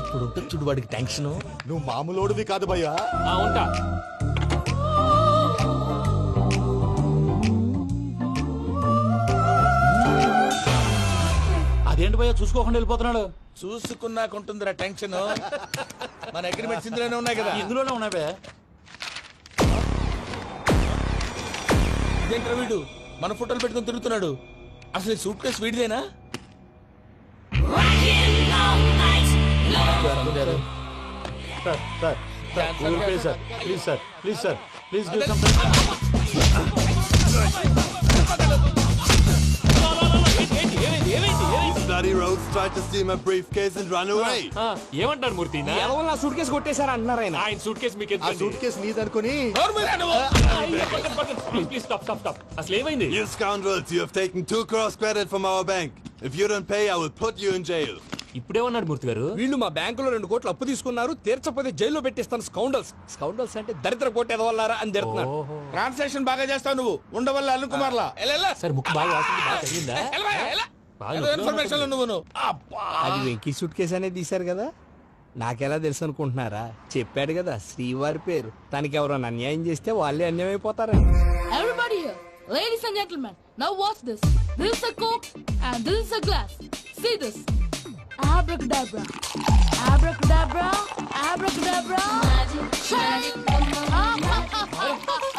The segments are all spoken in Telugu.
ఇప్పుడు ఉంటుంది చూడు వాడికి టెన్షన్. నువ్వు మామూలోడివి కాదు భయ్యా. ఉంటా. అదేంటి భయ్యా చూసుకోకుండా వెళ్ళిపోతున్నాడు? చూసుకున్నాకుంటుందిరా టెన్షన్. మన అగ్రిమెంట్స్ ఇందులోనే ఉన్నాయి కదా. ఇందులోనే ఉన్నాయి బే. ఇదేంట్రా వీడు మన ఫోటోలు పెట్టుకుని తిరుగుతున్నాడు? అసలు సూట్ కేసు వీడిదేనా? Bloody rogues tried to steal my briefcase and run away. ఏమంటారు మూర్తి? నా సూట్ కేసు కొట్టేశారా అంటున్నారు ఆయన. ఆయన సూట్ కేసు మీకు ఆ సూట్ కేసు నీదనుకుని. అసలు ఏమైంది? You scoundrels, you have taken 2 crores credit from our bank. If you don't pay, I will put you in jail. ఇప్పుడేమన్నాడు మూర్తి గారు? వీళ్ళు మా బ్యాంకులో 2 కోట్లు అప్పు తీసుకున్నారు, తీర్చపోతే జైల్లో పెట్టిస్తాను. స్కౌండల్స్. స్కౌండల్స్ అంటే దరిద్ర కొట్టేదవల్లారా అని తిడుతున్నారు. ట్రాన్సాక్షన్ బాగా చేస్తావు నువ్వు. ఉండవల్ల అల్లు కుమార్లా. సార్ ముక్కు బాగా వాసింది, బాగా తగిలిందా? ఇన్ఫర్మేషన్ నువ్వు. అది వెంకీ సూట్ కేసు అనేది తీశారు కదా, నాకెలా తెలుసు అనుకుంటున్నారా? చెప్పాడు కదా శ్రీవారి పేరు. తనకి ఎవరైనా అన్యాయం చేస్తే వాళ్ళే అన్యాయం అయిపోతారని. Everybody here, ladies and gentlemen, now watch this. This is a coke and this is a glass. See this. Abracadabra. Abracadabra. Abracadabra. Magic.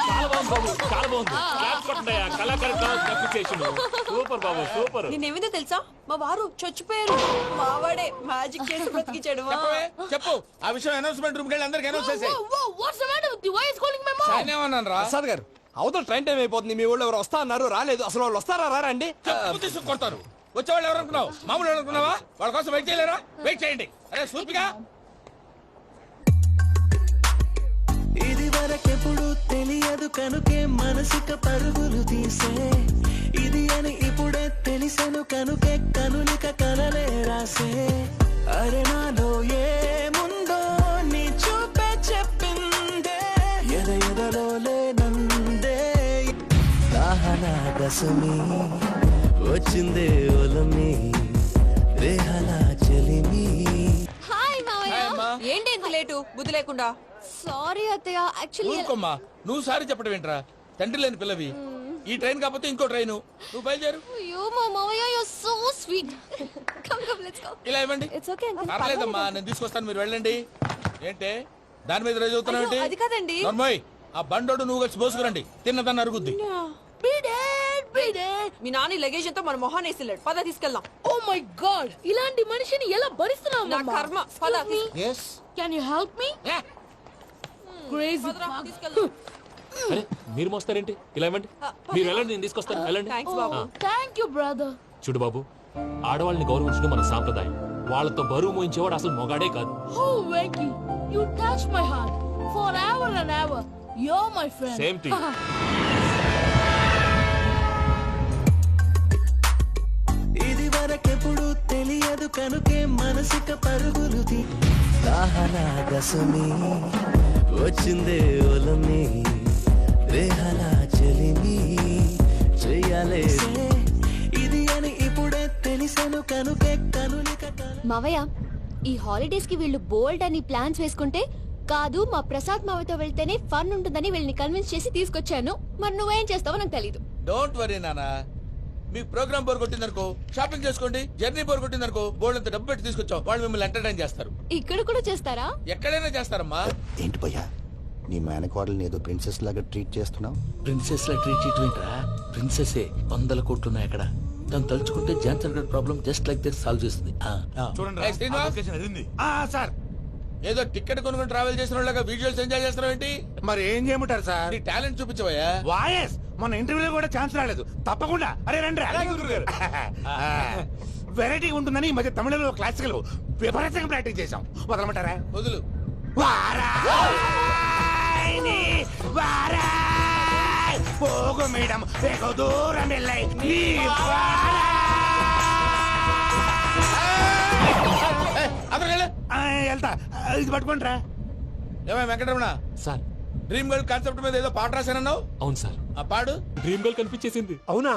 చాలా బాగుంది బాబు, చాలా బాగుంది. క్లాప్స్ కొట్టండి. కళాకారు అప్రిసియేషన్. సూపర్ బాబు, సూపర్. నేనేమిందో తెలుసా, మా వారు చచ్చిపోయారు. మావాడే మ్యాజిక్ చేసి బ్రతికించాడు. చెప్పు ఆ విషయం. అనౌన్స్మెంట్ రూమ్ కెళ్ళి అందరికి అనౌన్స్ చేసేయ్. Whoa, what's the matter with you? Why is calling my mom? నేనేమన్నాను రా? ప్రసాద్ గారు, అవతల ట్రైన్ టైం అయిపోతుంది. మీ వాళ్ళు ఎవరు వస్తా అన్నారు, రాలేదు. అసలు వాళ్ళు వస్తారా రారా అండి? కొడతారు. వచ్చేవాళ్ళు ఎవరు అనుకున్నావు? మామూలు అనుకున్నావా? వాళ్ళ కోసం వెయిట్ చేయలేరా? వెయిట్ చేయండి. అరే సూపిగా. ఇది వరకెప్పుడు తెలియదు కనుకే మనసుక పరుగులు తీసే, ఇది అని ఇప్పుడే తెలిసెను కనుకే కనులిక కలలే రాసే. అరే నాలో ఏముందో నీ చూపే చెప్పిందే, ఎదలో లేనందే. దాహనా దశమి వచ్చిందే ఒలమి, రేహలా చెలిమి. హాయ్ మావయ్య. ఏంటి ఇంత లేటు? బుద్ధి లేకుండా. సారీ అత్తయ్య, యాక్చువల్లీ ఊరుకోమ్మా. నువ్వు సారీ చెప్పడం ఏంట్రా? తండ్రి లేని పిల్లవి. ఈ ట్రైన్ కాకపోతే ఇంకో ట్రైన్. నువ్వు బయలుదేరు. అయ్యో మా మావయ్య, you are so sweet. Come come let's go. ఇలా ఇవ్వండి. It's okay uncle. పర్లేదమ్మా, నేను తీసుకొస్తాను, మీరు వెళ్ళండి. ఏంటే దాని మీద రోజు అవుతున్నావు? అది కాదండి. నర్మోయ్, ఆ బండోడు నువ్వు కలిసి పోసుకురండి. తిన్నదాన్ని అరుగుద్ది. మీ నాని లగేజ్ అంతా మన మొహాన్ని వేసిల్లాడు. పద తీసుకెళ్దాం. Oh my God! ఇలాంటి మనిషిని ఎలా భరిస్తున్నావు? నా కర్మ. పద. Can you help me? Crazy. తీసుకెళ్దాం. అరే మీరు మోస్తారేంటి? ఇలా ఇవ్వండి. మీరు వెళ్ళండి, నేను తీసుకొస్తాను. వెళ్ళండి. Thanks Babu. Thank you, brother. చూడు బాబు, ఆడవాళ్ళని గౌరవించడం మన సాంప్రదాయం. వాళ్ళతో బరువు మోయించేవాడు అసలు మొగాడే కాదు. Oh, Venky, you touch my heart. Forever and ever, you're my friend. Same to you. ఇది వరకెప్పుడు తెలియదు కనుకే మనసుక పరుగులు తీ. దాహనా దశమి వచ్చిందే ఒలమి, రేహలా చెలిమి చెయ్యాలే. ఇది అని ఇప్పుడే తెలిసెను కనుకే కనులిక. మావయ్య, ఈ హాలిడేస్ కి వీళ్ళు బోల్డ్ అని ప్లాన్స్ వేసుకుంటే కాదు మా ప్రసాద్ మావయ్యతో వెళ్తేనే ఫన్ ఉంటుందని వీళ్ళని కన్విన్స్ చేసి తీసుకొచ్చాను. మరి నువ్వేం చేస్తావో నాకు తెలీదు. డోంట్ వరీ నానా. మీకు ప్రోగ్రామ్ బోర్ కొట్టిందనుకో షాపింగ్ చేసుకోండి. జర్నీ బోర్ కొట్టిందనుకో బోర్డు అంత డబ్బు పెట్టి తీసుకొచ్చాం. వాళ్ళు మిమ్మల్ని ఎంటర్టైన్ చేస్తారు. ఇక్కడ కూడా చేస్తారా? ఎక్కడైనా చేస్తారమ్మా. ఏంటి భయ్యా, నీ మేనకోడల్ని ఏదో ప్రిన్సెస్ లాగా ట్రీట్ చేస్తున్నావు? ప్రిన్సెస్ లా ట్రీట్ చేయటమేంట్రా? ప్రిన్సెస్ 100 కోట్లు ఉన్నాయి అక్కడ. తను తలుచుకుంటే జాన్సన్ గడ్ problem just like this solve చేస్తుంది. సార్, ఏదో టికెట్ కొనుక్కొని ట్రావెల్ చేసిన వాళ్ళగా విజువల్స్ ఎంజాయ్ చేస్తున్నావు ఏంటి? మరి ఏం చేయమంటారు సార్? నీ టాలెంట్ చూపించవయ్యా. వాయస్ మన ఇంటర్వ్యూలో కూడా ఛాన్స్ రాలేదు. తప్పకుండా. అరే రండి. వెరైటీ ఉంటుందని ఈ మధ్య తమిళంలో క్లాసికల్ విపరీతంగా ప్రాక్టీస్ చేశాం. వదలమంటారా? వదులు. పోగు మేడం దూరం వెళ్ళాయి. వెళ్తా. ఇది పట్టుకుంటారా? ఏమై Venkataramana sir, dream girl concept మీద ఏదో పాట రాశానన్నావు. అవును సార్. ఆ పాడు. డ్రీమ్ గర్ల్ కనిపించేసింది. అవునా?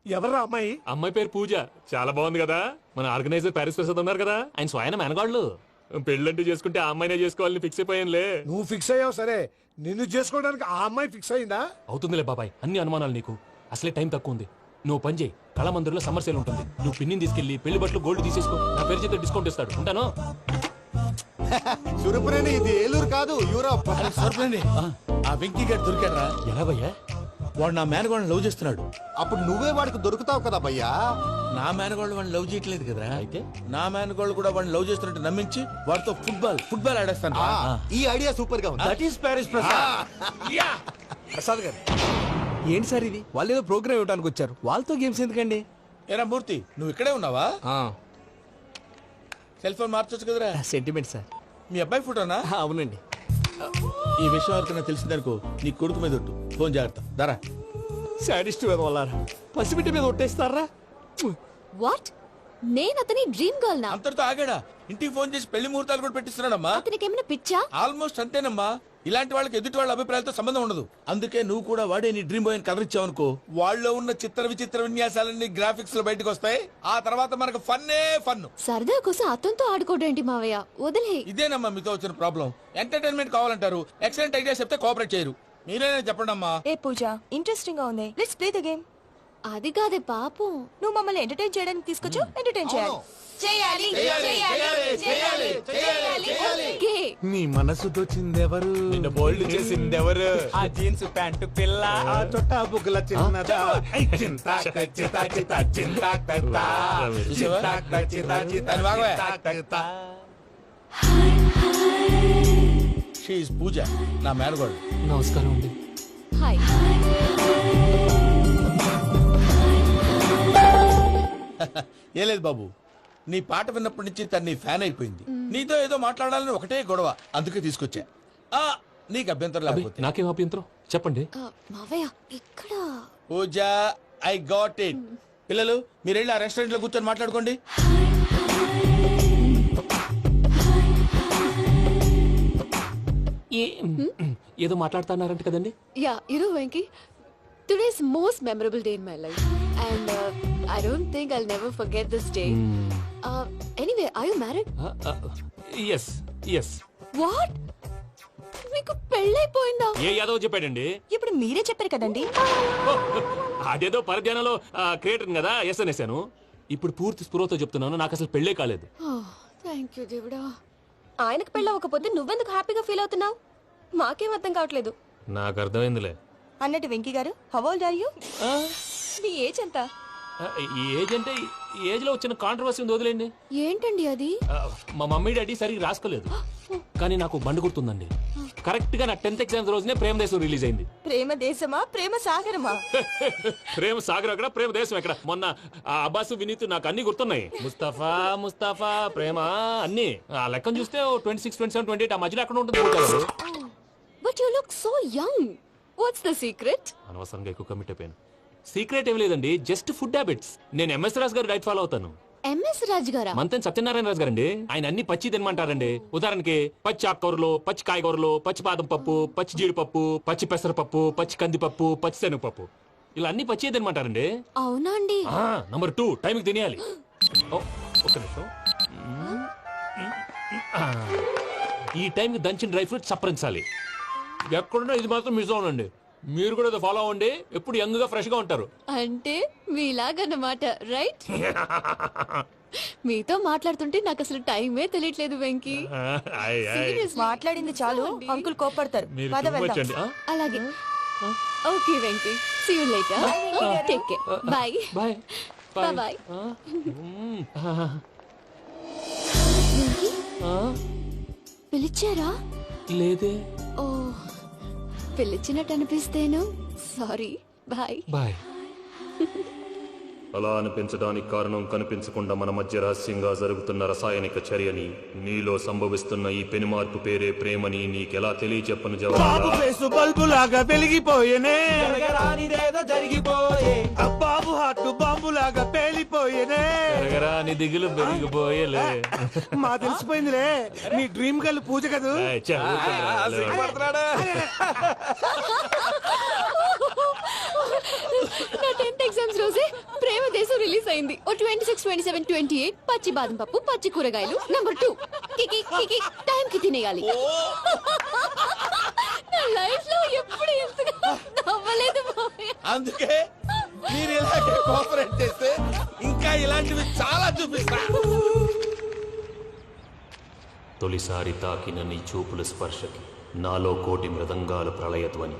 ఎవర్రా అమ్మాయి? అమ్మాయి పేరు పూజ. చాలా బాగుంది కదా. మన ఆర్గనైజర్ ప్యారిస్ ప్రసాద్ ఉన్నారు కదా, ఆయన స్వయం మేనగాళ్ళు. పెళ్ళంటూ చేసుకుంటే ఆ అమ్మాయినే చేసుకోవాలని ఫిక్స్ అయిపోయానులే. నువ్వు ఫిక్స్ అయ్యావు సరే, నిన్ను చేసుకోవడానికి ఆ అమ్మాయి ఫిక్స్ అయిందా? అవుతుందిలే బాబాయ్, అన్ని అనుమానాలు నీకు. అసలే టైం తక్కువ ఉంది. నువ్వు పని చేయి, కళామందిర్లో సమ్మర్ సేల్ ఉంటుంది. నువ్వు పిన్నిని తీసుకెళ్లి పెళ్లి బట్టలు గోల్డ్ తీసేసుకో. నా పేరు చేత డిస్కౌంట్ ఇస్తాడు. ఉంటాను. సురపురేని ఇది ఏలూరు కాదు, యూరోప్. సర్ప్లేండి ఆ వెంకీ గారు దొరికాడరా. ఎలా భయ్యా? వాడు నా మేనగోళ్ళని లవ్ చేస్తున్నాడు. అప్పుడు నువ్వే వాడికి దొరుకుతావు కదా భయ్యా. నా మేనగోళ్ళు వాడిని లవ్ చేయట్లేదు కదరా. అయితే? నా మేనగోళ్ళు కూడా వాడిని లవ్ చేస్తున్నట్టు నమ్మించి వాడితో ఫుట్బాల్ ఆడేస్తాను. ఈ ఐడియా సూపర్ గా ఉంది. That is Paris Prasad. Prasad గారు ఏంటి సార్ ఇది? వాళ్ళు ఏదో ప్రోగ్రామ్ ఇవ్వడానికి వచ్చారు, వాళ్ళతో గేమ్స్ ఎందుకండి? ఏరా మూర్తి, నువ్వు ఇక్కడే ఉన్నావా? ఆ, సెల్ ఫోన్ మార్చొచ్చు కదరా. Sentiment sir. మీ అబ్బాయి ఫోటోనా? ఆ, అవునండి. ఈ విషయం ఎవరికైనా తెలిసిందనుకో నీ కొడుకు మీద ఒట్టు. ఫోన్ జాగ్రత్త దారా. సాడిస్ట్ మీద వాళ్ళారా, పసిబిడ్డ మీద ఒట్టేస్తారా? వాట్? నేను అతని డ్రీమ్ గర్ల్ నా? అంతటితో ఆగాడా? ఇంటికి ఫోన్ చేసి పెళ్లి ముహూర్తాలు కూడా పెట్టిస్తున్నాడమ్మా. అతనికి ఏమైనా పిచ్చా? ఆల్మోస్ట్ అంతేనమ్మా. ఇలాంటి వాళ్ళకి ఎదుటి వాళ్ళ అభిప్రాయాలతో సంబంధం ఉండదు. అందుకే నువ్వు కూడా వాడే నీ డ్రీమ్ బాయ్ కవర్ ఇచ్చావనుకో, వాళ్ళలో ఉన్న చిత్ర విచిత్ర విన్యాసాలన్నీ గ్రాఫిక్స్ లో బయటకు వస్తాయి. ఆ తర్వాత మనకు ఫన్నే ఫన్. సరదా కోసం అతనితో ఆడుకోవడేంటి మావయ్య? వదిలే. ఇదేనమ్మా మీతో వచ్చిన ప్రాబ్లం. ఎంటర్టైన్మెంట్ కావాలంటారు, ఎక్సలెంట్ ఐడియా చెప్తే కోఆపరేట్ చేయరు. మీరేనే చెప్పండి అమ్మా. ఏ పూజ, ఇంట్రెస్టింగ్ గా ఉంది. Let's play the game. అది కాదే పాపం. నువ్వు మమ్మల్ని ఎంటర్టైన్ చేయడానికి తీసుకొచ్చు, ఎంటర్టైన్ చేయాలి. చేయాలి గే. నీ మనసు దోచిందెవరు? నిన్న బోల్డ్ చేసింది ఎవరు? ఆ జీన్స్ ప్యాంటు పిల్ల, ఆ చుట్టా బుగ్గల చిన్నదా. చింతా చితా చితా చింతా కత్తా. చూసావా? దాని భాగమే. She is పూజ, నా మేనగోడు. నమస్కారం అండి. హాయ్. ఏ లేదు బాబు, నీ పాట విన్నప్పటి నుంచి తను నీ ఫ్యాన్ అయిపోయింది. నీతో ఏదో మాట్లాడాలని ఒకటే గొడవ, అందుకే తీసుకొచ్చా. ఆ, నీకు అభ్యంతరం అబ్బే, లేకపోతే. నాకేం అభ్యంతరం చెప్పండి. మావయ్య ఇక్కడ. పూజ, ఐ గాట్ ఇట్. పిల్లలు మీరు వెళ్ళి ఆ రెస్టారెంట్ లో కూర్చొని మాట్లాడుకోండి. ఏదో మాట్లాడుతున్నారంట కదండి. Yeah, you know Venky, today's most memorable day in my life, and I don't think I'll never forget this day. Anyway, are you married? Yes yes. What? మీకు పెళ్ళైపోయిందా? ఏ యాదవ్ చెప్పాడండి? ఇప్పుడు మీరే చెప్పారు కదండి. అదేదో పరధ్యానంలో క్రియేటర్ కదా ఎస్ అనేసాను. ఇప్పుడు పూర్తి స్పృహతో చెప్తున్నాను, నాకు అసలు పెళ్ళే కాలేదు. థ్యాంక్ యూ దేవుడా. ఆయనకు పెళ్ళవకపోతే నువ్వెందుకు హ్యాపీగా ఫీల్ అవుతున్నావు? మాకేం అర్థం కావట్లేదు. నాకు అర్థమైందిలే. అన్నట్టు వెంకీ గారు, హౌ ఓల్డ్ ఆర్ యు? మీ ఏజ్ ఎంత? ఈ ఏజ్ అంటే ఈ ఏజ్ లో వచ్చిన కాంట్రవర్సీ ఉంది, వదిలేండి. ఏంటండి అది? మా మమ్మీ డాడీ సరిగ్గా రాసుకోలేదు, కానీ నాకు బండి గుర్తుందండి. కరెక్ట్ గా నా 10th ఎగ్జామ్స్ రోజునే ప్రేమ దేశం రిలీజ్ అయింది. ప్రేమ దేశమా, ప్రేమ సాగరమా? ప్రేమ సాగర్ అక్కడ, ప్రేమ దేశం ఎక్కడ? మొన్న అబ్బాసు వినీత్ నాకు అన్ని గుర్తున్నాయి. ముస్తఫా ముస్తఫా ప్రేమ అన్ని. ఆ లెక్కను చూస్తే 26, 27, 28 ఆ మధ్యలో ఎక్కడ ఉంటుంది. But you look so young. What's the secret? అనవసరంగా ఎక్కువ కమిట్ అయిపోయాను. సీక్రెట్ ఏం లేదండి, జస్ట్ ఫుడ్ హ్యాబిట్స్. నేను ఎంఎస్ రాజు గారు డైట్ ఫాలో అవుతాను. MS రాజ్ గారా? మంతెన్ సత్యనారాయణ రాజు గారండి. ఆయన అన్ని పచ్చి తినమంటారండి. ఉదాహరణకి పచ్చి ఆకుకూరలు, పచ్చి కాయగూరలు, పచ్చి బాదం పప్పు, పచ్చి జీడిపప్పు, పచ్చి పెసరపప్పు, పచ్చి కందిపప్పు, పచ్చి శనగపప్పు, ఇలా అన్ని పచ్చి తినమంటారండి. అవునా అండి? నంబర్ 2, టైంకి తినేయాలి. ఒక్క నిమిషం. ఈ టైంకి దంచిన డ్రై ఫ్రూట్స్ సప్పరించాలి. ఎక్కడున్నా ఇది మాత్రం మిస్ అవునండి. మీరు కూడా ఇది ఫాలో అవ్వండి, ఎప్పుడు యంగ్ గా ఫ్రెష్ గా ఉంటారు. అంటే మీలాగన్నమాట, రైట్? మీతో మాట్లాడుతుంటే నాకు అసలు టైమే తెలియట్లేదు వెంకీ. Seriously. మాట్లాడింది చాలు, అంకుల్ కోపడతారు. మీరు పద వెళ్దాం. వచ్చండి. అలాగే. Okay Venky, see you later. Take care. Bye. Bye Bye-bye. Venky, పిలిచారా? లేదే. ఓ, పిలిచినట్టు అనిపిస్తేను సారీ. బాయ్. బాయ్. అలా అనిపించడానికి కారణం కనిపించకుండా మన మధ్య రహస్యంగా జరుగుతున్న రసాయనిక చర్యని, నీలో సంభవిస్తున్న ఈ పెనుమార్పు పేరే ప్రేమని నీకెలా తెలియచెప్పను జవాబు. బల్బు లాగా వెలిగిపోయేనే, జరిగిపోయే. బాబు హార్ట్ బాంబు లాగా పేలిపోయేనే. నీ దిగులు పెరిగిపోయేలే. మా తెలిసిపోయిందిలే, నీ డ్రీమ్ గర్ల్ పూజ కదూ. నా 10th ఎగ్జామ్స్ రోజే ప్రేమ దేశం రిలీజ్ అయింది. ఓ 26, 27, 28 పచ్చి బాదం పప్పు, పచ్చి కూరగాయలు. నంబర్ 2 కికి కికి టైం కి తినేయాలి. నా లైఫ్ లో ఎప్పుడు ఇంతగా నవ్వలేదు మావయ్య. అందుకే మీరు ఇలాగే కోఆపరేట్ చేస్తే ఇంకా ఇలాంటివి చాలా చూపిస్తా. తొలిసారి తాకిన నీ చూపుల స్పర్శకి నాలో కోటి మృదంగాలు ప్రళయధ్వని.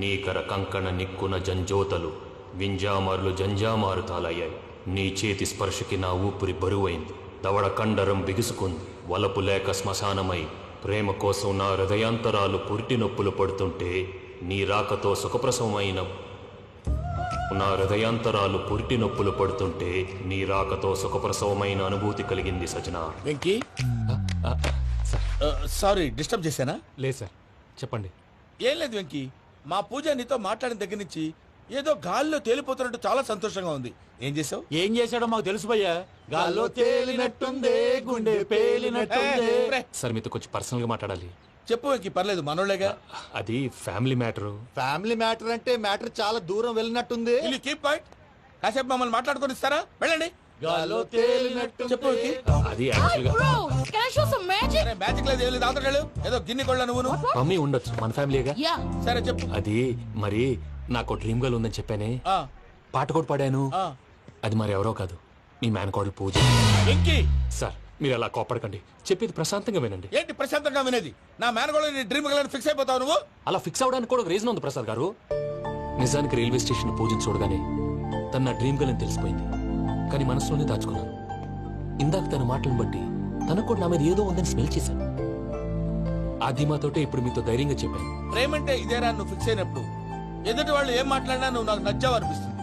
నీకర కంకణ నిక్కున జంజోతలు వింజామారులు జంజామారు తాలయ్యాయి. నీ చేతి స్పర్శకి నా ఊపిరి బరువైంది. దవడ కండరం బిగుసుకుంది. వలపు లేక శ్మశానమై ప్రేమ కోసం నా హృదయాంతరాలు పురిటి నొప్పులు పడుతుంటే నీ రాకతో సుఖప్రసవమైన నా హృదయాంతరాలు పురిటి నొప్పులు పడుతుంటే నీ రాకతో సుఖప్రసవమైన అనుభూతి కలిగింది సజనా. వెంకీ సారీ డిస్టర్బ్ చేశానా? లేదు సార్, చెప్పండి. ఏం లేదు వెంకీ, మా పూజ నీతో మాట్లాడిన దగ్గర నుంచి ఏదో గాల్లో తేలిపోతున్నట్టు చాలా సంతోషంగా ఉంది. ఏం చేసావు? ఏం చేశాడో మాకు తెలుసు భయ్యా. గాల్లో తేలినట్టుందే, గుండె పేలినట్టుందే. సార్ మీతో కొంచెం పర్సనల్ గా మాట్లాడాలి. చెప్పు వెంకీ, పర్లేదు మనోళ్ళేగా. అది ఫ్యామిలీ మ్యాటరు. ఫ్యామిలీ మ్యాటర్ అంటే మ్యాటర్ చాలా దూరం వెళ్ళినట్టుంది. Keep point. కాసేపు మమ్మల్ని మాట్లాడుకొని ఇస్తారా? వెళ్ళండి. గాల్లో తేలినట్టు చెప్పు వెంకీ. అది యాక్చువల్ గా Bro, can I show some magic? సరే మ్యాజిక్ లేదు, ఏం లేదు, ఆతడాలు ఏదో గిన్నె కొళ్ళ నువ్వును. మమ్మీ ఉండొచ్చు, మన ఫ్యామిలీగా. Yeah. సరే చెప్పు. అది మరి నాకు డ్రీమ్ గర్ల్ ఉందని చెప్పానే, ఆ, పాట కూడా పాడాను. ఆ. అది మరి ఎవరో కాదు, మీ మేనకోడలు పూజ. వెంకీ సార్ మీరు అలా కోపడకండి, చెప్పేది ప్రశాంతంగా వినండి. ఏంటి ప్రశాంతంగా వినేది? నా మేనగోళ నీ డ్రీమ్ గర్ల్ ఫిక్స్ అయిపోతావు నువ్వు. అలా ఫిక్స్ అవడానికి కూడా రీజన్ ఉంది ప్రసాద్ గారు. నిజానికి రైల్వే స్టేషన్ పూజను చూడగానే తన నా డ్రీమ్ గర్ల్ అని తెలిసిపోయింది. కానీ మనసులోనే దాచుకున్నాను. ఇందాక తన మాటలను బట్టి తనకు కూడా నా మీద ఏదో ఉందని స్మెల్ చేశాను. ఆ ధీమాతోటే ఇప్పుడు మీతో ధైర్యంగా చెప్పాను. ప్రేమంటే ఇదేరా నువ్వు ఫిక్స్ అయినప్పుడు ఎదుటి వాళ్ళు ఏం మాట్లాడినా నువ్వు నాకు నచ్చావు అనిపిస్తుంది.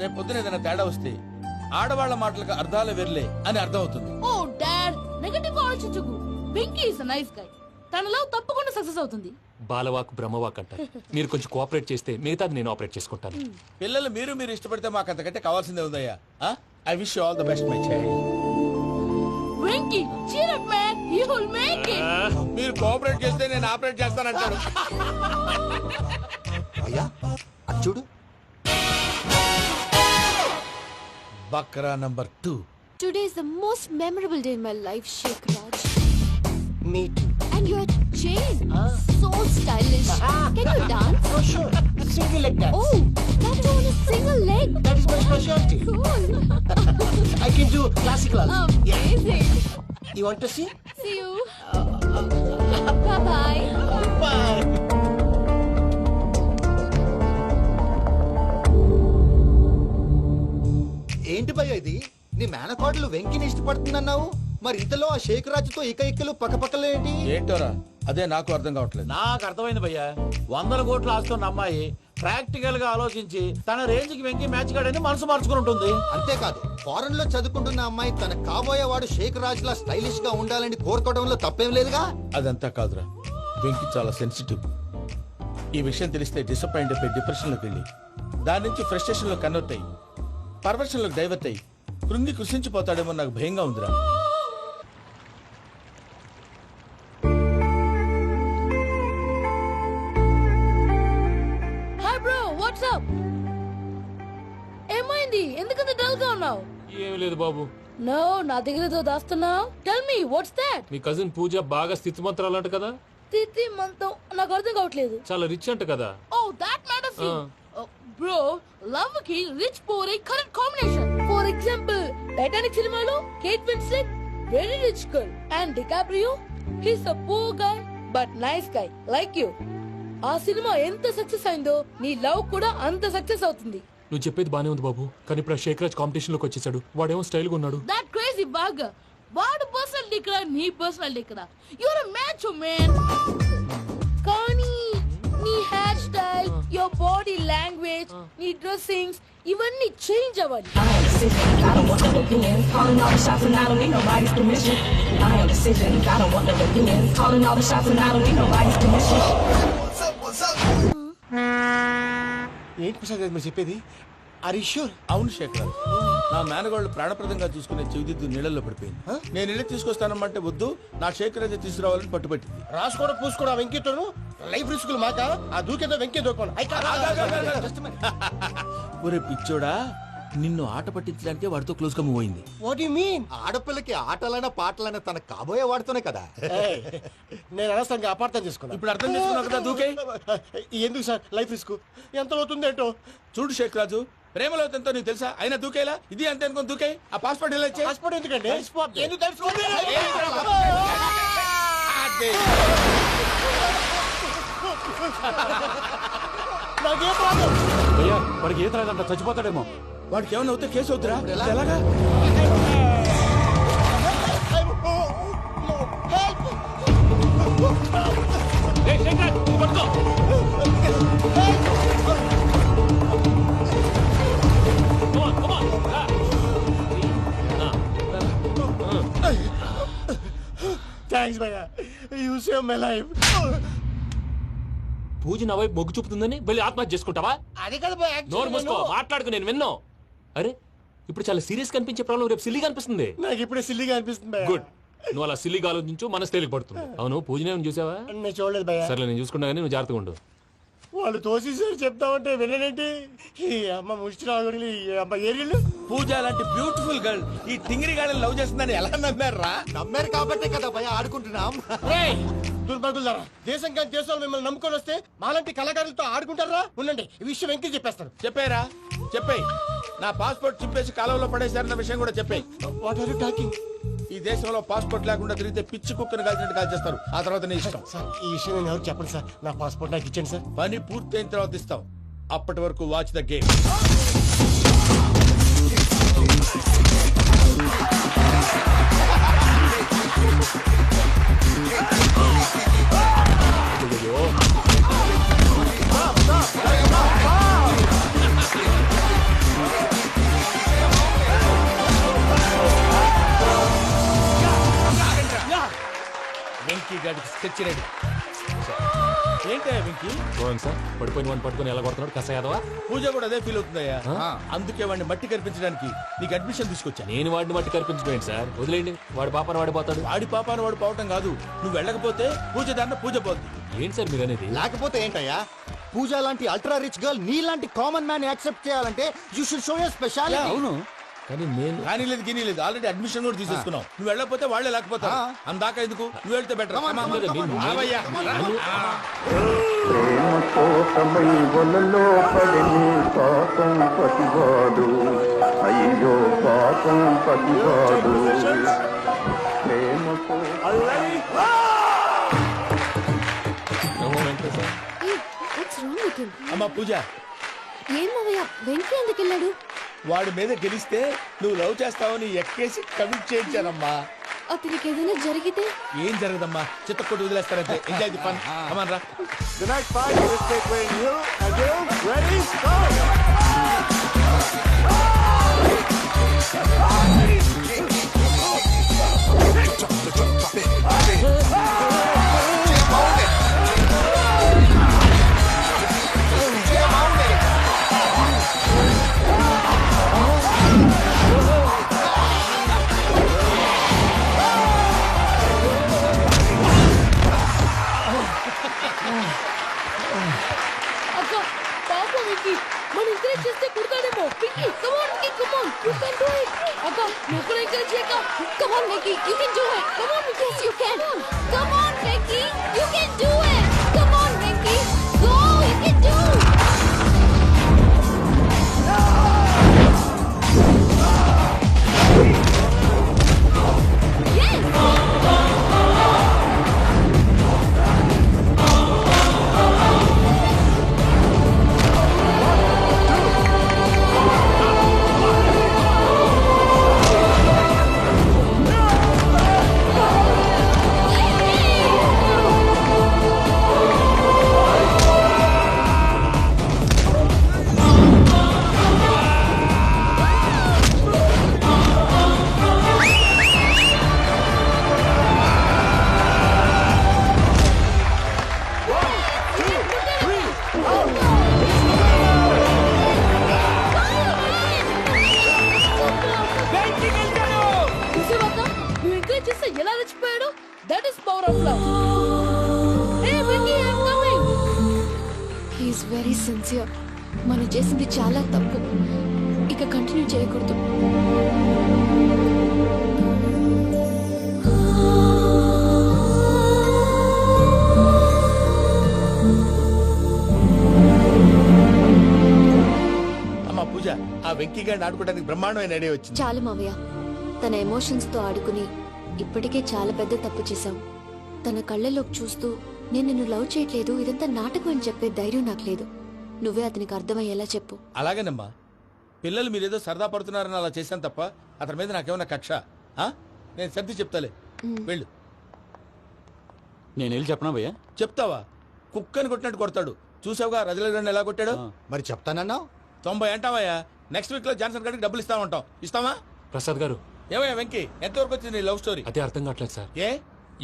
రేపు పొద్దున ఏదైనా తేడా వస్తే ఆడవాళ్ల మాటలకు అర్థాలు వెర్లే అని అర్థం అవుతుంది. Oh, Dad, నెగటివ్ ఆలోచించకు. Venky is a nice guy. తన లవ్ తప్పకుండా సక్సెస్ అవుతుంది. బాలవాక్ బ్రహ్మవాక్ అంటారు. మీరు కొంచెం కోఆపరేట్ చేస్తే మిగతాది నేను ఆపరేట్ చేసుకుంటాను. పిల్లలు మీరు ఇష్టపడితే మాకు అంతకంటే కావాల్సిందే ఉందయ్యా. I wish you all the best my child. Venky, cheer up man, you will make it. మీరు కోఆపరేట్ చేస్తే నేను ఆపరేట్ చేస్తానంటాడు. అయ్యా అది చూడు. Bakra number 2. Today is the most memorable day in my life, Sheikh Raj. Me too. And your chain, so stylish. Can you dance? Oh, sure. Single leg dance. Oh, that too on a single leg. That is my specialty. Cool. I can do classical. Amazing. You want to see? See you. Bye-bye. Bye. ఏంటి భయ్య ఇది? నీ మేనకోడలు వెంకిని ఇష్టపడుతుందన్నావు, మరి ఇంతలో ఆ షేక్ రాజుతో ఇకలు పక్కపక్కలేంటి? ఏంటోరా అదే నాకు అర్థం కావట్లేదు. నాకు అర్థమైంది భయ్యా. 100 కోట్లు ఆస్తున్న అమ్మాయి ప్రాక్టికల్ గా ఆలోచించి తన రేంజ్ కి వెంకి మ్యాచ్ కాడని మనసు మార్చుకుని ఉంటుంది. అంతేకాదు, ఫారెన్ లో చదువుకుంటున్న అమ్మాయి తన కాబోయేవాడు షేక్ రాజ్ లా స్టైలిష్ గా ఉండాలని కోరుకోవడంలో తప్పేం లేదుగా. అదంతా కాదురా, వెంకి చాలా సెన్సిటివ్. ఈ విషయం తెలిస్తే డిసప్పాయింట్ అయిపోయి డిప్రెషన్ లోకి వెళ్ళి దాని నుంచి ఫ్రస్ట్రేషన్ లో కన్వర్ట్ అయ్యి పర్వర్షన్ లోకి డైవర్ట్ అయ్యి కృంగి కృషించిపోతాడేమో నాకు భయంగా ఉందిరా. Hi bro, what's up? ఏమైంది? ఎందుకంత డల్ గా ఉన్నావు? ఏం లేదు బాబు. నో, నా దగ్గర ఏదో దాస్తున్నావు. Tell me what's that? మీ కజిన్ పూజ బాగా స్థితిమంతరాలు అంట కదా. తిత్తి మంతం నాకు అర్థం కావట్లేదు. చాలా రిచ్ అంట కదా. Oh, that matters. Bro, love ki rich poor a correct combination. For example, Titanic cinema Kate Winslet, very rich girl, and DiCaprio, he's a poor guy but nice guy like you. ఆ సినిమా ఎంత సక్సెస్ అయిందో నీ లవ్ కూడా అంత సక్సెస్ అవుతుంది. నువ్వు చెప్పేది బానే ఉంది బాబు, కానీ ఇప్పుడు షేక్ రాజ్ కాంపిటీషన్ లోకి వచ్చేసాడు. వాడేమో స్టైల్ గా ఉన్నాడు. దట్ క్రేజీ బాగ్. వాడు పర్సనాలిటీ ఇక్కడ, నీ పర్సనాలిటీ ఇక్కడ. You're a match man. కానీ నీ hair style, your body language, నీ డ్రెస్సింగ్స్ ఇవన్నీ చేంజ్ అవ్వాలి. ఏంటి ప్రసాద్ మీరు చెప్పేది? అరిష్యూర్? అవును శేఖర్, నా మేనగోళ్ళు ప్రాణప్రదంగా చూసుకునే చెవిదిద్దు నీళ్ళల్లో పడిపోయింది. నేను ఇల్లు తీసుకొస్తానమ్మంటే వద్దు, నా శేఖర్ అయితే తీసుకురావాలని పట్టుబట్టింది. రాసుకోవడం పూసుకోవడం వెంకటను లైఫ్ రిస్కులు మాక ఆ దూకేదో వెంకే దూకోను ఒరే పిచ్చోడా నిన్ను ఆట పట్టించడానికి వాడితో క్లోజ్ గా మూవ్ అయింది. What you mean? ఆడపిల్లకి ఆటలైనా పాటలైనా తన కాబోయే వాడుతూనే కదా. నేను అనవసరంగా అపార్థం చేసుకున్నా. ఇప్పుడు అర్థం చేసుకున్నావు కదా దూకే. ఎందుకు సార్ లైఫ్ రిస్క్ ఎంత అవుతుంది ఏంటో? చూడు షేక్ రాజు, ప్రేమలో ఎంతో నీకు తెలుసా? అయినా దూకేలా ఇది అంతే అనుకుని దూకే. ఆ పాస్పోర్ట్ ఇలా ఇచ్చే. పాస్పోర్ట్ ఎందుకండి? ఎందుకు తెలుసుకోండి? నాకేం ప్రాబ్లం? అయ్యా వాడికి ఈత రాదంట, చచ్చిపోతాడేమో. వాడికి ఏమైనా అవుతే కేసు అవుతురా? ఎలాగా? ఏయ్, శంకర్, ఇది పట్టుకో. Come on, come on. రా. థ్యాంక్స్ భయ్యా, యు సేవ్ మై లైఫ్. పూజ నా వైపు మొగ్గు చూపుతుందని వెళ్ళి ఆత్మహత్య చేసుకుంటావా? అది కదా భయ్యా, నోరు మూసుకో, మాట్లాడుకు, నేను విన్నావు. అరే ఇప్పుడు చాలా సీరియస్ కనిపించే ప్రాబ్లం రేపు సిల్లీగా అనిపిస్తుంది. నాకు ఇప్పుడే సిల్లిగా అనిపిస్తుంది భయ్యా. గుడ్, నువ్వు అలా సిల్లీగా ఆలోచించు, మనసు తేలిక పడుతుంది. అవును, పూజనే చూసావా? నేను చూడలేదు భయ్యా. సర్లే, నేను చూసుకున్నా కానీ నువ్వు జాగ్రత్తగా ఉండు. వాళ్ళు తోసేసారు చెప్తామంటే విననేంటి? ఈ అమ్మ ముష్టి ఈ అమ్మ ఏరియలు. పూజ లాంటి బ్యూటిఫుల్ గర్ల్ ఈ తింగిరి గాడిని లవ్ చేస్తుందని ఎలా నమ్మారా? నమ్మారు కాబట్టే కదా భయ ఆడుకుంటున్నాం. దుర్భగులారా, దేశం కానీ దేశాలు మిమ్మల్ని నమ్ముకొని వస్తే మాలాంటి కళాకారులతో ఆడుకుంటారా? ఉండండి, ఈ విషయం వెంకీ చెప్పేస్తాను. చెప్పారా? చెప్పేయ్. నా పాస్పోర్ట్ చింపేసి కాలంలో పడేశారన్న విషయం కూడా చెప్పేయ్. What are you talking? ఈ దేశంలో పాస్పోర్ట్ లేకుండా తిరిగితే పిచ్చి కుక్కను కాల్చినట్టు కాల్చేస్తారు. ఆ తర్వాత నీ ఇష్టం. సార్ ఈ విషయం నేను ఎవరు చెప్పండి సార్. నా పాస్పోర్ట్ నాకు ఇచ్చండి సార్. పని పూర్తయిన తర్వాత ఇస్తాం. అప్పటి వరకు వాచ్ ద గేమ్. వెంకీ గాడికి స్కెచ్ రెడీ. ఏంటయ్యా వెంకీ? చూడండి సార్, పడిపోయిన వాడిని పట్టుకొని ఎలా కొడుతున్నాడు కస యాదవా. పూజ కూడా అదే ఫీల్ అవుతుందయ్యా. అందుకే వాడిని మట్టి కనిపించడానికి నీకు అడ్మిషన్ తీసుకొచ్చా. నేను వాడిని మట్టి కనిపించడం సార్, వదిలేండి, వాడి పాపను వాడిపోతాడు. వాడి పాపాను వాడు పోవటం కాదు, నువ్వు వెళ్ళకపోతే పూజ దాన్న పూజ పోద్ది. ఏంటి సార్ మీరు అనేది? లేకపోతే ఏంటయ్యా, పూజ లాంటి అల్ట్రా రిచ్ గర్ల్ నీ లాంటి కామన్ మ్యాన్ యాక్సెప్ట్ చేయాలంటే you should show your speciality. అవును, కానీ నేను కానీ లేదు గిని లేదు, ఆల్రెడీ అడ్మిషన్ కూడా తీసేసుకున్నావు. నువ్వు వెళ్ళకపోతే వాళ్ళే లేకపోతా. అందాక ఎందుకు, నువ్వు వెళ్తే బెటర్. అయ్యో పాపం పతివాడు అమ్మా పూజ, ఏం మావయ్య, వెంకీ ఎందుకు వెళ్ళాడు? వాడి మీద గెలిస్తే నువ్వు లవ్ చేస్తావని ఎక్కేసి కమిట్ చేయించానమ్మా. అతనికి ఏదైనా జరిగితే? ఏం జరగదమ్మా, చిత్తకొట్టు వదిలేస్తారంటే. Enjoy the fun. కమాన్ రా. The next fight is between you and you. Ready? Go! అక్క పాప వెంకీ, మన ఎంకరేజ్ చేస్తే కుడతాడేమో. Venky come on Venky, come on, you can do it. అక్క నువ్వు కూడా ఎంకరేజ్ చేయక. Come on, Vicky, you can do it. Come on, yes, you can. Come on, Vicky, you can do it. Come on, Vicky, go, you can do it. Yes. చూసావా, నువ్వు ఎంకరేజ్ చేస్తే ఎలా రెచ్చిపోయాడు. That is power of love. Hey Venky, I am coming. He is very sincere. మనం చేసింది చాలా తప్పు, ఇక కంటిన్యూ చేయకూడదు. అమ్మా పూజ, ఆ వెంకీ గారిని ఆడుకోవడానికి బ్రహ్మాండమైన ఐడియా వచ్చింది. చాలు మావయ్య, తన ఎమోషన్స్ తో ఆడుకుని ఇప్పటికే చాలా పెద్ద తప్పు చేశాం. తన కళ్ళలోకి చూస్తూ నేను నిన్ను లవ్ చేయట్లేదు, ఇదంతా నాటకం అని చెప్పే ధైర్యం నాకు లేదు. నువ్వే అతనికి అర్థమయ్యేలా చెప్పు. అలాగేనమ్మా, పిల్లలు మీరేదో సరదా పడుతున్నారని అలా చేశాను తప్ప అతని మీద నాకేమన్నా కక్ష? నేను సర్ది చెప్తాలే, వెళ్ళు. నేను వెళ్ళి చెప్పనా భయ్యా? చెప్తావా? కుక్కని కొట్టినట్టు కొడతాడు. చూసావుగా రజలగడ్డ ఎలా కొట్టాడు? మరి చెప్తానన్నావు. 90 అంటావయ్యా. నెక్స్ట్ వీక్ లో జాన్సన్ గారికి డబ్బులు ఇస్తామంటాం. ఇస్తావా? ప్రసాద్ గారు, ఏమయ్యా వెంకీ, ఎంతవరకు వచ్చింది నీ లవ్ స్టోరీ? అదే అర్థం కావట్లేదు సార్. ఏ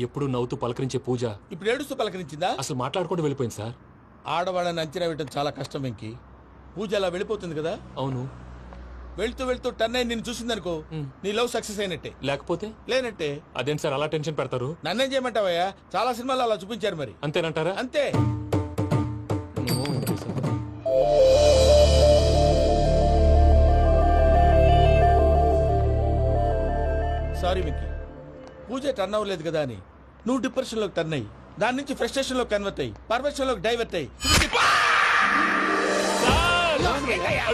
ఎప్పుడు నవ్వుతూ పలకరించే పూజ ఇప్పుడు ఏడుస్తూ పలకరించిందా? అసలు మాట్లాడుకుంటూ వెళ్ళిపోయింది సార్. ఆడవాళ్ళని అంచనా వేయడం చాలా కష్టం వెంకీ. పూజ అలా వెళ్ళిపోతుంది కదా. అవును. వెళ్తూ వెళ్తూ టర్న్ అయి నిన్ను చూసిందనుకో, నీ లవ్ సక్సెస్ అయినట్టే. లేకపోతే లేనట్టే. అదేం సార్ అలా టెన్షన్ పెడతారు? నన్నేం చేయమంటావయ్యా? చాలా సినిమాలు అలా చూపించారు మరి. అంతేనంటారా? అంతే. సారీ వెంకీ, పూజ టర్న్ అవ్వలేదు కదా అని నువ్వు డిప్రెషన్ లోకి టర్న్ అయ్యి దాని నుంచి ఫ్రస్ట్రేషన్ లో కన్వర్ట్ అయ్యి పర్వర్షన్ లోకి డైవర్ట్ అయ్యి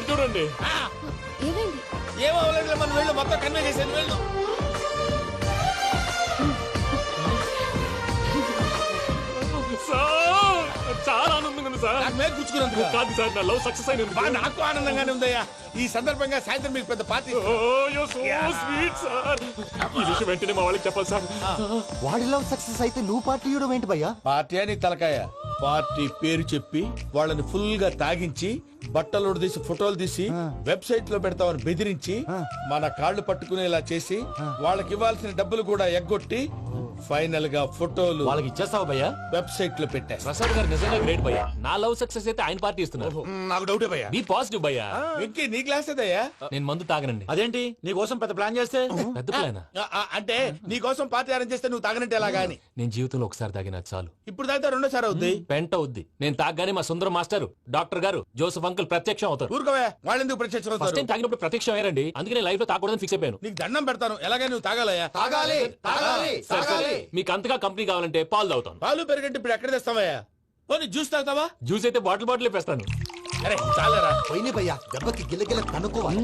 చూడండి. ఏమైంది? ఏమో అవ్వలేదు, మనం వెళ్ళు, మొత్తం కన్వే చేసేది. వెళ్ళు. చాలా ఆనందంగా ఉంది సార్. నాకు మీద కూర్చుకున్నందుకు కాదు సార్, నా లవ్ సక్సెస్ అయినందుకు. నాకు ఆనందంగానే ఉందయ్యా. ఈ సందర్భంగా సాయంత్రం మీకు పెద్ద పార్టీ. Sweet sir. ఈ విషయం వెంటనే మా వాళ్ళకి చెప్పాలి సార్. వాడి లవ్ సక్సెస్ అయితే నువ్వు పార్టీ ఇవ్వడం ఏంటి భయ్యా? పార్టీ అని తలకాయ. పార్టీ పేరు చెప్పి వాళ్ళని ఫుల్ గా తాగించి బట్టలు తీసి ఫోటోలు తీసి వెబ్సైట్ లో పెడతామని బెదిరించి మన కాళ్ళు పట్టుకునేలా చేసి వాళ్ళకి ఇవ్వాల్సిన డబ్బులు కూడా ఎగ్గొట్టి ఫైనల్ గా ఫోటోలు వాళ్ళకి ఇచ్చేస్తావు భయ్యా? వెబ్సైట్ లో పెట్టేస్తా. ప్రసాద్ గారు నిజంగా గ్రేట్ భయ్యా. నా లవ్ సక్సెస్ అయితే ఆయన పార్టీ ఇస్తున్నారు. నాకు డౌటే భయ్యా. బీ పాజిటివ్ భయ్యా. వెంకీ నీ క్లాస్ ఏదయ్యా? నేను మందు తాగనండి. అదేంటి నీ కోసం పెద్ద ప్లాన్ చేస్తే? పెద్ద ప్లానా? అంటే నీ కోసం పార్టీ అరేంజ్ చేస్తే నువ్వు తాగనంటే ఎలాగా అని. నేను జీవితంలో ఒకసారి తాగినా చాలు. ఇప్పుడు తాగితే రెండోసారి అవుద్ది. పెంట అవుద్ది. నేను తాగగానే మా సుందరం మాస్టర్, డాక్టర్ గారు, జోసఫ్ అంకుల్ ప్రత్యక్షం అవుతారు. ఊరుకోవా, వాళ్ళు ఎందుకు ప్రత్యక్షం ఫస్ట్ అవుతారు? టైం తాగినప్పుడు ప్రత్యక్షం అయ్యారండి. అందుకే నేను లైఫ్ లో తాగకూడదని ఫిక్స్ అయిపోయాను. నీకు దండం పెడతాను, ఎలాగే నువ్వు తాగాలయ్యా. తాగాలి తాగాలి సరే, సరే. మీకు అంతగా కంపెనీ కావాలంటే పాలు తాగుతాను. పాలు పెరిగంటే ఇప్పుడు ఎక్కడ తెస్తావయ్యా? పోనీ జ్యూస్ తాగుతావా? జ్యూస్ అయితే బాటిల్ బాటిల్ వేస్తాను. అరే చాలరా. పోయినాయి భయ్యా, దెబ్బకి గిల్లగిల్ల కనుక్కోవాలి.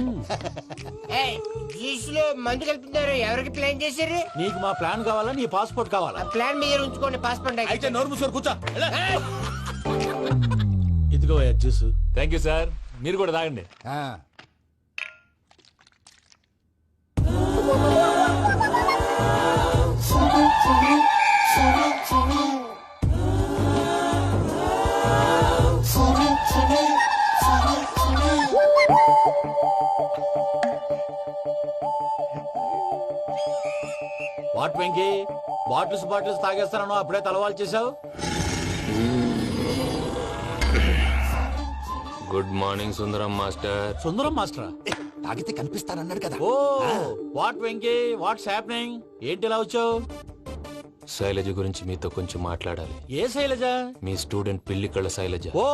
జ్యూస్ లో మందు కలుపుతున్నారు, ఎవరికి ప్లాన్ చేశారు? నీకు మా ప్లాన్ కావాలా, నీ పాస్పోర్ట్ కావాలా? ప్లాన్ మీరు ఉంచుకోండి, పాస్పోర్ట్ అయితే నోరు మూసుకొని కూర్చో. ఇదిగో జ్యూస్. Thank you sir. మీరు కూడా తాగండి. వాట్ వెంకీ, బాటిల్స్ తాగేస్తానో అప్పుడే తలవాలు చేసావు? Good morning Sundaram master. Sundaram మాస్టరా? తాగితే కనిపిస్తానన్నాడు కదా. Oh what Venky, what's happening? ఏంటి ఇలా వచ్చావు? శైలజ గురించి మీతో కొంచెం మాట్లాడాలి. ఏ శైలజ? మీ స్టూడెంట్ పిల్లి కళ్ళ శైలజ. ఓ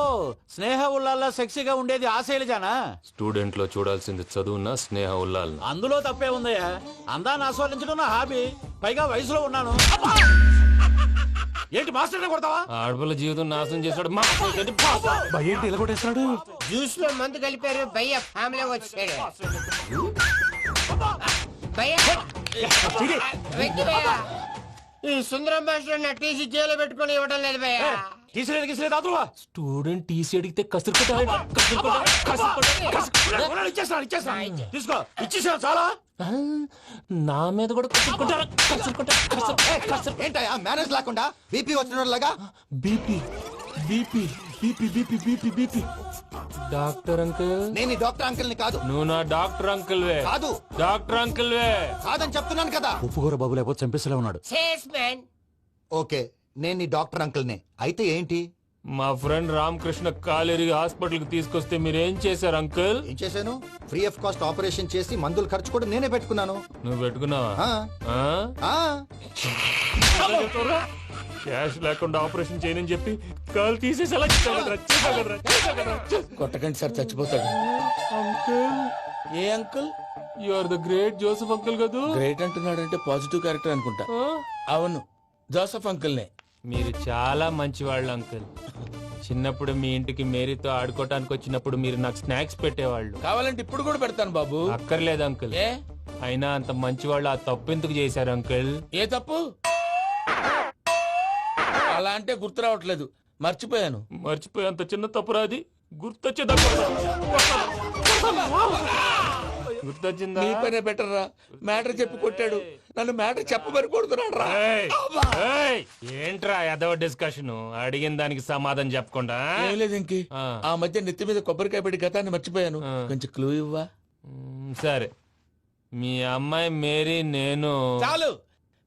స్నేహ ఉల్లాల్లో సెక్సీగా ఉండేది ఆ శైలజానా? స్టూడెంట్ లో చూడాల్సింది చదువున్న స్నేహ ఉల్లాల్. అందులో తప్పే ఉందయ్యా. అందాన్ని ఆస్వాదించడం నా హాబీ, పైగా వయసులో ఉన్నాను. ఏంటి మాస్టర్ కొడతావా? ఆడపిల్ల జీవితం నాశనం చేశాడు. ఏంటి ఇలా కొట్టేస్తున్నాడు? జ్యూస్ లో మందు కలిపారు, భయ్య ఫ్యామిలీ వచ్చాడు. భయ్య వెక్కి భయ్య, ఈ సుందరం భాష నా టీసీ జైల్లో పెట్టుకొని ఇవ్వడం లేదు భయ్య. తీసిలేదు. స్టూడెంట్ టీసీ అడిగితే కసురు తీసుకో, ఇచ్చేసా చాలా. నా మీద కూడా ఏంటయ్యా మేనేజ్ లేకుండా బీపీ వచ్చిన లాగా? BP BP BP BP BP BP. Doctor uncle, నేను ఈ డాక్టర్ అంకుల్ ని కాదు. నువ్వు నా డాక్టర్ అంకుల్ వే. కాదు. డాక్టర్ అంకుల్ వే. కాదని చెప్తున్నాను కదా. ఉప్పుకూర బాబు లేకపోతే చంపేసేలా ఉన్నాడు. Sales man. ఓకే, నేను ఈ డాక్టర్ అంకుల్ నే. అయితే ఏంటి? మా ఫ్రెండ్ రామకృష్ణ కాలేరికి హాస్పిటల్కి తీసుకొస్తే మీరేం చేశారు అంకుల్? ఏం చేశాను? ఫ్రీ ఆఫ్ కాస్ట్ ఆపరేషన్ చేసి మందులు ఖర్చు కూడా నేనే పెట్టుకున్నాను. నువ్వు పెట్టుకున్నావా? ఆ, ఆ? ఆ, క్యాష్ లేకుండా ఆపరేషన్ చేయనని చెప్పి కాలు తీసేసి అలా చేసావు. కొట్టకండి సార్, చచ్చిపోతాడు. అంకుల్, ఏ uncle? You are the great Joseph uncle కదూ? గ్రేట్ అంటున్నాడంటే పాజిటివ్ క్యారెక్టర్ అనుకుంటా. ఆ? అవును, జోసఫ్ అంకుల్నే. మీరు చాలా మంచివాళ్ళు అంకుల్. చిన్నప్పుడు మీ ఇంటికి మేరీతో ఆడుకోవటానికి వచ్చినప్పుడు మీరు నాకు స్నాక్స్ పెట్టేవాళ్ళు. కావాలంటే ఇప్పుడు కూడా పెడతాను బాబు. అక్కర్లేదు అంకుల్. ఏ అయినా అంత మంచివాళ్ళు ఆ తప్పు ఎందుకు చేశారు అంకుల్? ఏ తప్పు? అలా అంటే గుర్తు రావట్లేదు, మర్చిపోయాను. మర్చిపోయి అంత చిన్న తప్పురాది గుర్తొచ్చేదా? గుర్తొచ్చిందా? నీ పనే బెటర్ రా. మ్యాటర్ చెప్పి కొట్టాడు, నన్ను మ్యాటర్ చెప్పమని కొడుతున్నాడు రా. ఏయ్, ఏయ్, ఏంట్రా ఎదవ డిస్కషన్? అడిగిన దానికి సమాధానం చెప్పకుండా? ఏం లేదు ఇంకి. ఆ. ఆ మధ్య నెత్తి మీద కొబ్బరికాయ పెట్టి గతాన్ని మర్చిపోయాను. ఆ. కొంచెం క్లూ ఇవ్వా? సరే, మీ అమ్మాయి మేరీ నేను చాలు,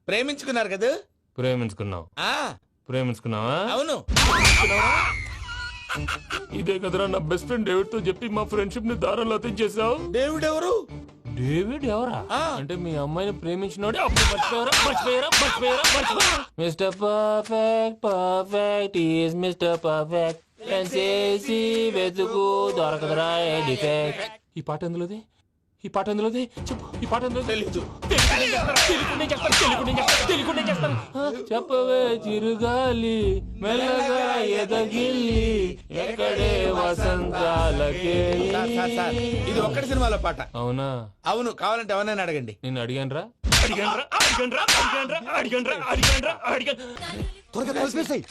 ప్రేమించుకున్నారు కదా. ప్రేమించుకున్నావు. ఆ ప్రేమించుకున్నావా? అవును. ఇదే కదరా నా బెస్ట్ ఫ్రెండ్ డేవిడ్ తో చెప్పి మా ఫ్రెండ్షిప్ ని దారంలో అతించేసావు. డేవిడ్ ఎవరు? డేవిడ్ ఎవరా? ఆ. అంటే మీ అమ్మాయిని ప్రేమించినోడే అప్పుడు మర్చిపోయారా? Mister perfect perfect is mister perfect చేసి వెతుకు దొరకదురా డిఫెక్ట్. ఈ పాట ఎందులోది? ఈ పాట ఎందులోది? చెప్పు, ఈ పాట ఎందులో? తెలీదు. చెప్పవే చిరుగాలి మెల్లగా ఎదగిల్లి ఎక్కడే వసంతాలకే. ఇది ఒక్కటి సినిమాలో పాట. అవునా? అవును, కావాలంటే ఎవరైనా అడగండి. నేను అడిగాను రా. త్వరగా కలిపేసాయి.